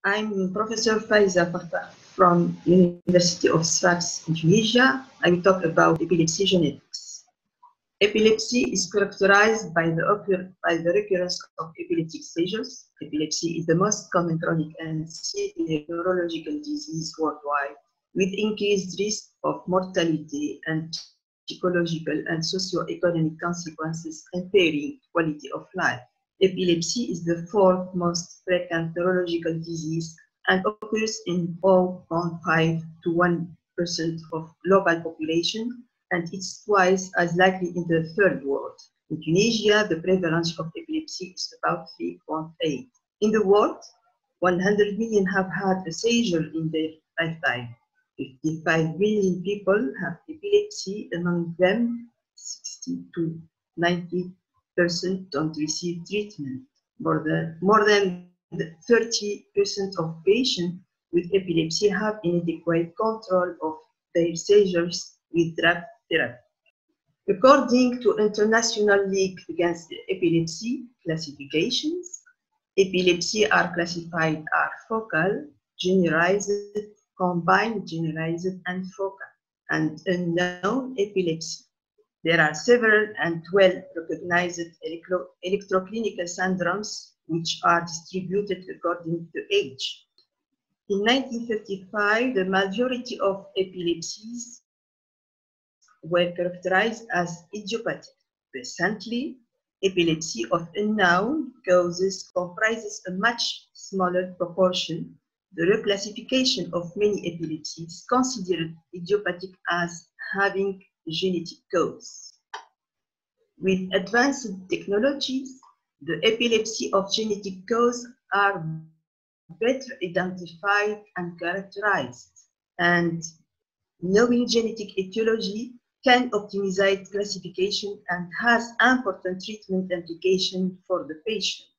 I'm Professor Faiza Fakhfakh from University of Sfax in Tunisia. I will talk about epilepsy genetics. Epilepsy is characterized by the recurrence of epileptic seizures. Epilepsy is the most common chronic and severe neurological disease worldwide, with increased risk of mortality and psychological and socio-economic consequences impairing quality of life. Epilepsy is the fourth most frequent neurological disease and occurs in 0.5 to 1% of global population, and it's twice as likely in the third world. In Tunisia, the prevalence of epilepsy is about 3.8. In the world, 100 million have had a seizure in their lifetime. 55 million people have epilepsy, among them 60 to 90% don't receive treatment. More than 30% of patients with epilepsy have inadequate control of their seizures with drug therapy. According to International League Against Epilepsy classifications, epilepsy are classified as focal, generalized, combined generalized, and focal, and unknown epilepsy. There are several and well-recognized electroclinical syndromes which are distributed according to age. In 1955, the majority of epilepsies were characterized as idiopathic. Recently, epilepsy of unknown causes comprises a much smaller proportion. The reclassification of many epilepsies considered idiopathic as having genetic cause. With advanced technologies, the epilepsy of genetic cause are better identified and characterized, and knowing genetic etiology can optimize classification and has important treatment implications for the patient.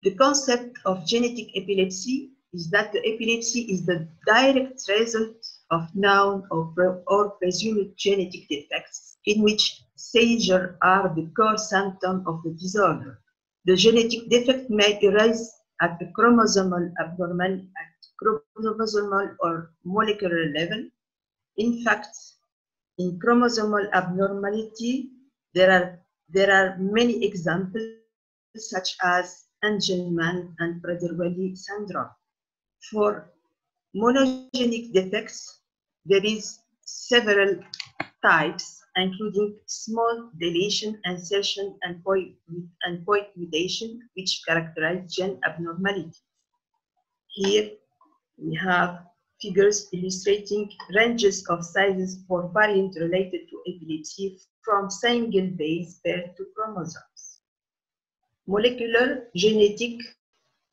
The concept of genetic epilepsy is that the epilepsy is the direct result of known or presumed genetic defects in which seizures are the core symptom of the disorder. The genetic defect may arise at the chromosomal or molecular level. In fact, in chromosomal abnormality, there are many examples such as Angelman and Prader-Willi syndrome. For monogenic defects, there is several types, including small deletion, insertion, and point mutation, which characterize gene abnormality. Here we have figures illustrating ranges of sizes for variants related to epilepsy from single base pair to chromosomes. Molecular genetic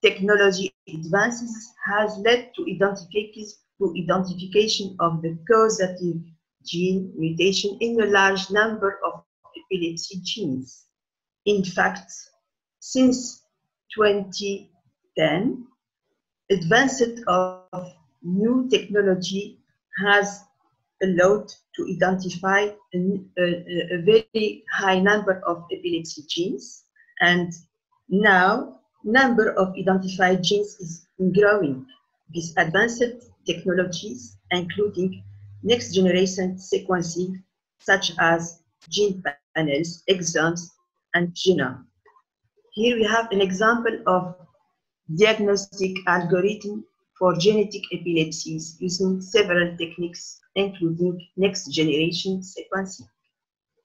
technology advances has led to identification of the causative gene mutation in a large number of epilepsy genes. In fact, since 2010, advances of new technology has allowed to identify a very high number of epilepsy genes, and now number of identified genes is growing. These advanced technologies, including next generation sequencing, such as gene panels, exomes, and genome. Here we have an example of diagnostic algorithm for genetic epilepsies using several techniques, including next generation sequencing.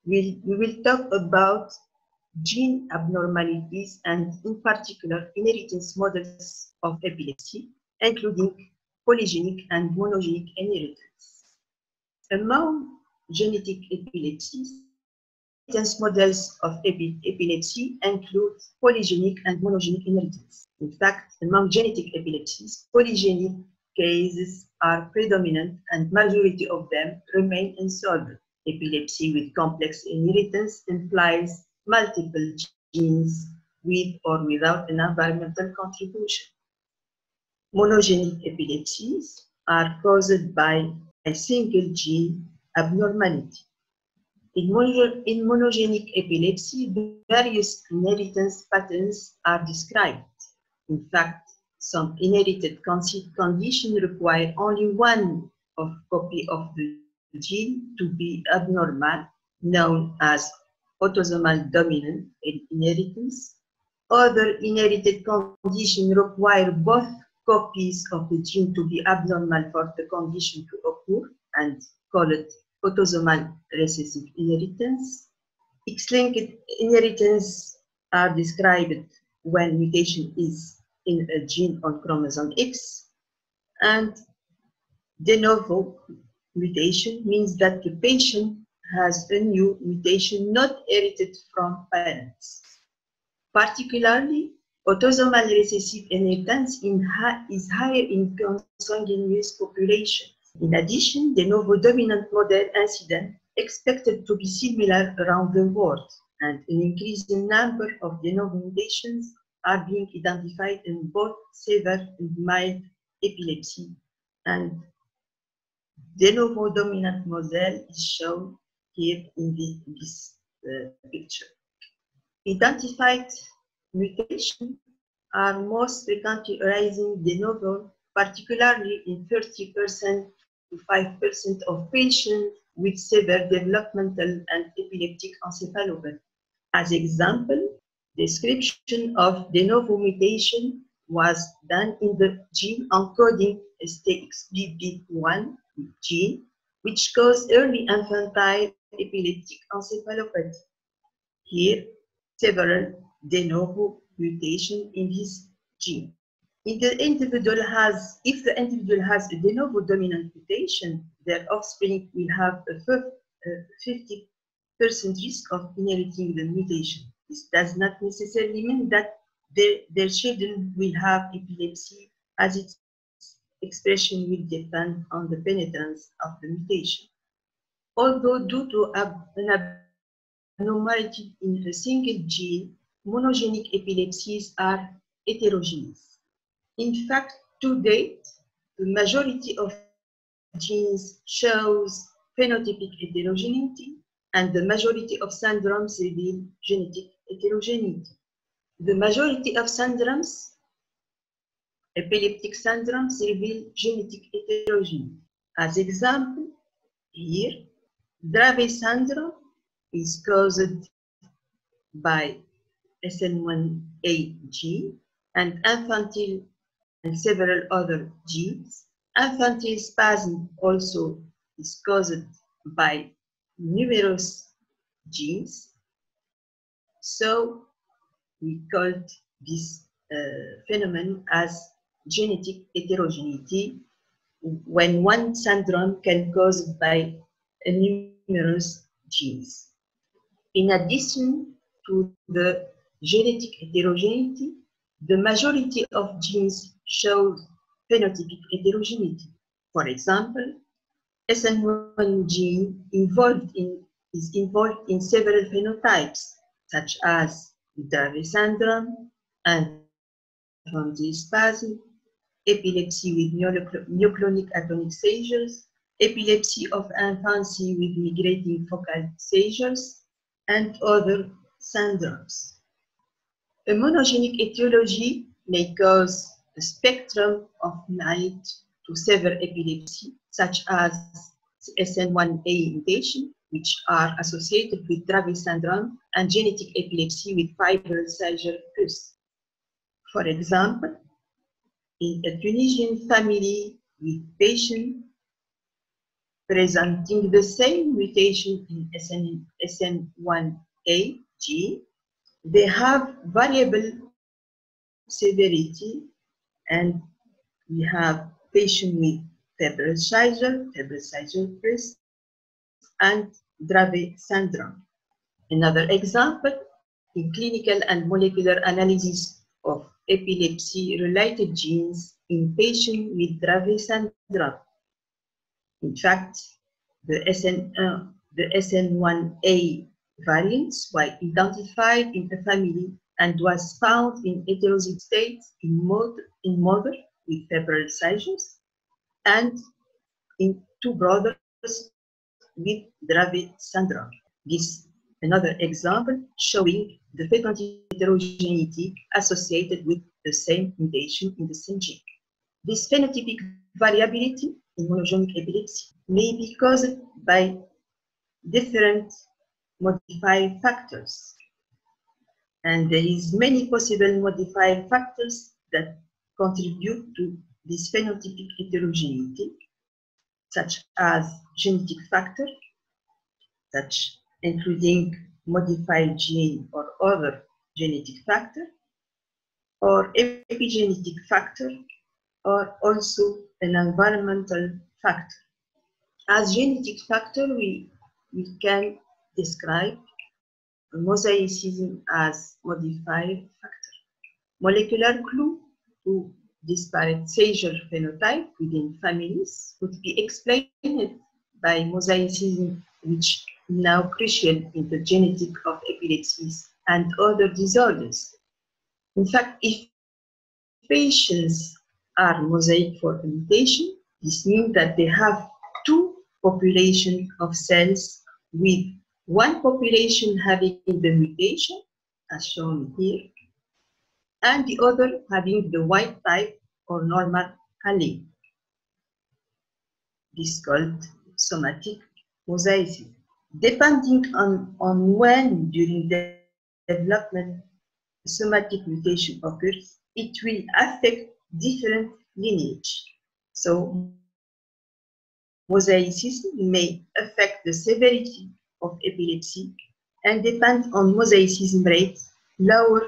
We will talk about gene abnormalities and, in particular, inheritance models of epilepsy, including polygenic and monogenic inheritance. Among genetic epilepsies, inheritance models of epilepsy include polygenic and monogenic inheritance. In fact, among genetic epilepsies, polygenic cases are predominant and majority of them remain unsolved. Epilepsy with complex inheritance implies multiple genes with or without an environmental contribution. Monogenic epilepsies are caused by a single gene abnormality. In monogenic epilepsy, various inheritance patterns are described. In fact, some inherited conditions require only one copy of the gene to be abnormal, known as autosomal dominant inheritance. Other inherited conditions require both copies of the gene to be abnormal for the condition to occur and call it autosomal recessive inheritance. X-linked inheritance are described when mutation is in a gene on chromosome X, and de novo mutation means that the patient has a new mutation not inherited from parents. Particularly, autosomal recessive inheritance is higher in consanguineous populations. In addition, de novo dominant model incidence expected to be similar around the world, and an increasing number of de novo mutations are being identified in both severe and mild epilepsy, and de novo dominant model is shown here in this picture. Identified mutations are most frequently arising de novo, particularly in 30% to 5% of patients with severe developmental and epileptic encephalopathy. As example, description of de novo mutation was done in the gene encoding STXBP1 gene, which causes early infantile epileptic encephalopathy. Here, several de novo mutations in this gene. If the individual has a de novo dominant mutation, their offspring will have a 50% risk of inheriting the mutation. This does not necessarily mean that their children will have epilepsy, as its expression will depend on the penetrance of the mutation. Although due to an abnormality in a single gene, monogenic epilepsies are heterogeneous. In fact, to date, the majority of genes shows phenotypic heterogeneity, and the majority of syndromes reveal genetic heterogeneity. The majority of syndromes, epileptic syndromes, reveal genetic heterogeneity. As example, here, Dravet syndrome is caused by SN1A gene and infantile and several other genes. Infantile spasm also is caused by numerous genes. So we called this phenomenon as genetic heterogeneity, when one syndrome can be caused by numerous genes. In addition to the genetic heterogeneity, the majority of genes show phenotypic heterogeneity. For example, SN1 gene is involved in several phenotypes, such as Dravet syndrome, infantile spasm, epilepsy with myoclonic atonic seizures, epilepsy of infancy with migrating focal seizures, and other syndromes. A monogenic etiology may cause a spectrum of mild to severe epilepsy, such as SN1A mutation, which are associated with Dravet syndrome, and genetic epilepsy with fibrosing pus. For example, in a Tunisian family with patients presenting the same mutation in SN1A gene, they have variable severity, and we have patients with fibrosing pus and Dravet syndrome. Another example, in clinical and molecular analysis of epilepsy-related genes in patients with Dravet syndrome. In fact, the SN1A variants were identified in a family and was found in heterozygous states in mother with febrile seizures and in two brothers with Dravet syndrome. This another example showing the phenotypic heterogeneity associated with the same mutation in the same gene. This phenotypic variability in monogenic epilepsy may be caused by different modifying factors. And there is many possible modifying factors that contribute to this phenotypic heterogeneity, such as genetic factor, such including modified gene or other genetic factor, or epigenetic factor, or also an environmental factor. As genetic factor, we can describe mosaicism as modified factor. Molecular clue to disparate seizure phenotype within families could be explained by mosaicism, which is now crucial in the genetic of epilepsies and other disorders. In fact, if patients are mosaic for a mutation, this means that they have two populations of cells, with one population having the mutation, as shown here, and the other having the wild type or normal allele. This is called somatic mosaicism. Depending on when during the development somatic mutation occurs, it will affect different lineage. So mosaicism may affect the severity of epilepsy and depend on mosaicism rates. Lower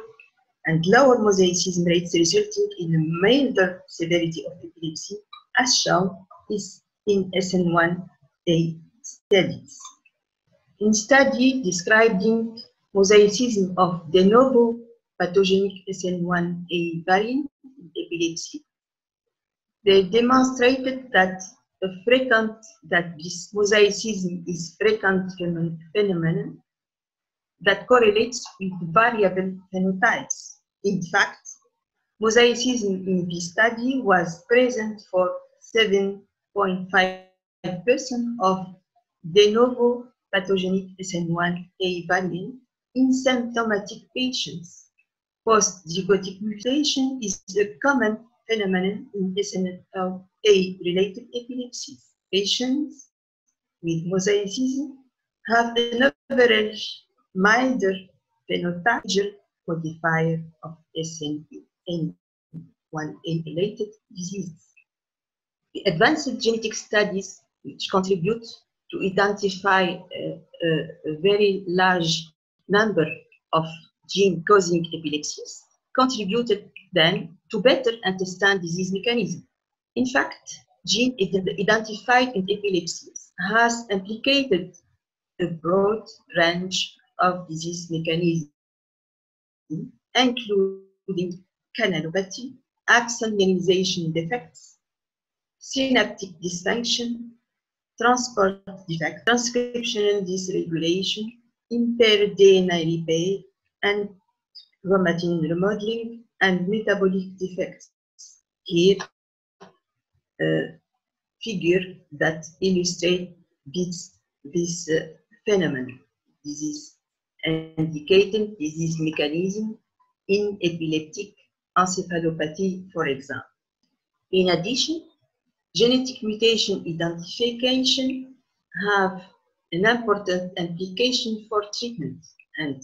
mosaicism rates resulting in a milder severity of epilepsy, as shown is in SN1A studies. In study describing mosaicism of de novo pathogenic SN1A variant in epilepsy, they demonstrated that this mosaicism is frequent phenomenon that correlates with variable phenotypes. In fact, mosaicism in this study was present for 7.5% of de novo pathogenic SN1A variant in symptomatic patients. Post-zygotic mutation is a common phenomenon in SN1A-related epilepsies. Patients with mosaicism have an average milder phenotypic modifier of SN1A-related diseases. The advanced genetic studies, which contribute to identify a very large number of genes causing epilepsies, contributed then to better understand disease mechanism. In fact, gene identified in epilepsies has implicated a broad range of disease mechanisms, including canalopathy, axon myelinization defects, synaptic dysfunction, transport defect, transcriptional dysregulation, impaired DNA repair, and chromatin remodeling, and metabolic defects. Here, a figure that illustrates this phenomenon. This is indicating disease mechanism in epileptic encephalopathy, for example. In addition, genetic mutation identification have an important implication for treatment, and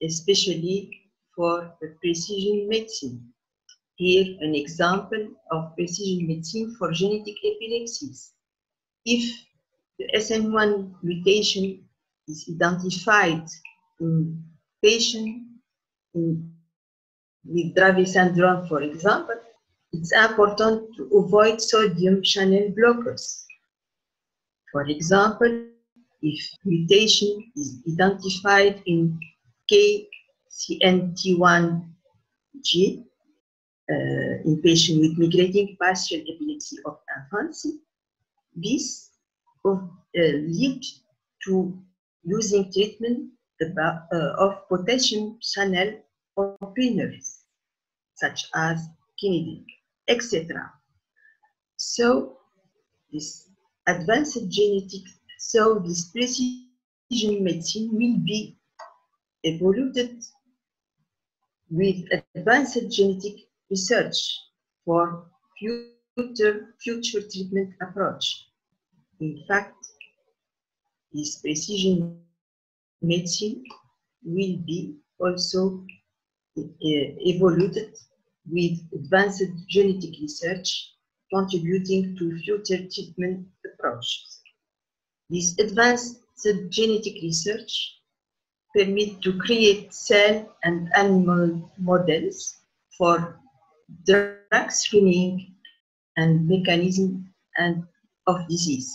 especially for precision medicine. Here, an example of precision medicine for genetic epilepsies. If the SN1 mutation is identified in patients with Dravet syndrome, for example, it's important to avoid sodium channel blockers. For example, if mutation is identified in KCNT1G in patients with migrating partial epilepsy of infancy, this could lead to using treatment of potassium channel openers, such as quinidine, etc. So this advanced genetics, so this precision medicine will be evolved with advanced genetic research for future treatment approach. In fact, this precision medicine will be also evolved with advanced genetic research contributing to future treatment approaches. This advanced genetic research permit to create cell and animal models for drug screening and mechanism of disease.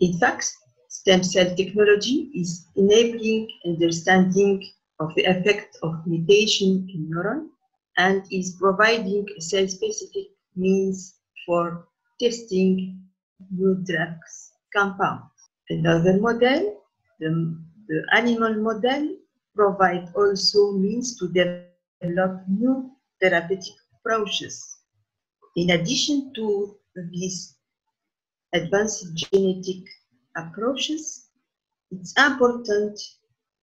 In fact, stem cell technology is enabling understanding of the effect of mutation in neuron and is providing a cell-specific means for testing new drugs compounds. Another model, the animal model, provide also means to develop new therapeutic approaches. In addition to these advanced genetic approaches, it's important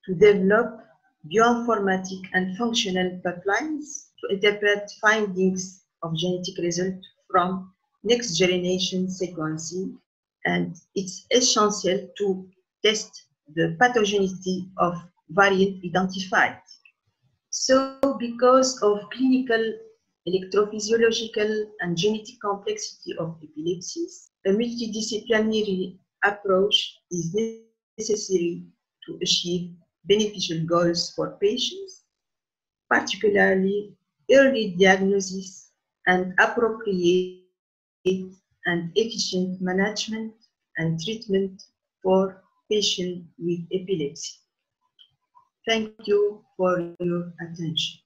to develop bioinformatic and functional pipelines to interpret findings of genetic results from next generation sequencing, and it's essential to test the pathogenicity of variant identified. So because of clinical, electrophysiological, and genetic complexity of epilepsies, a multidisciplinary approach is necessary to achieve beneficial goals for patients, particularly early diagnosis and appropriate and efficient management and treatment for patients with epilepsy. Thank you for your attention.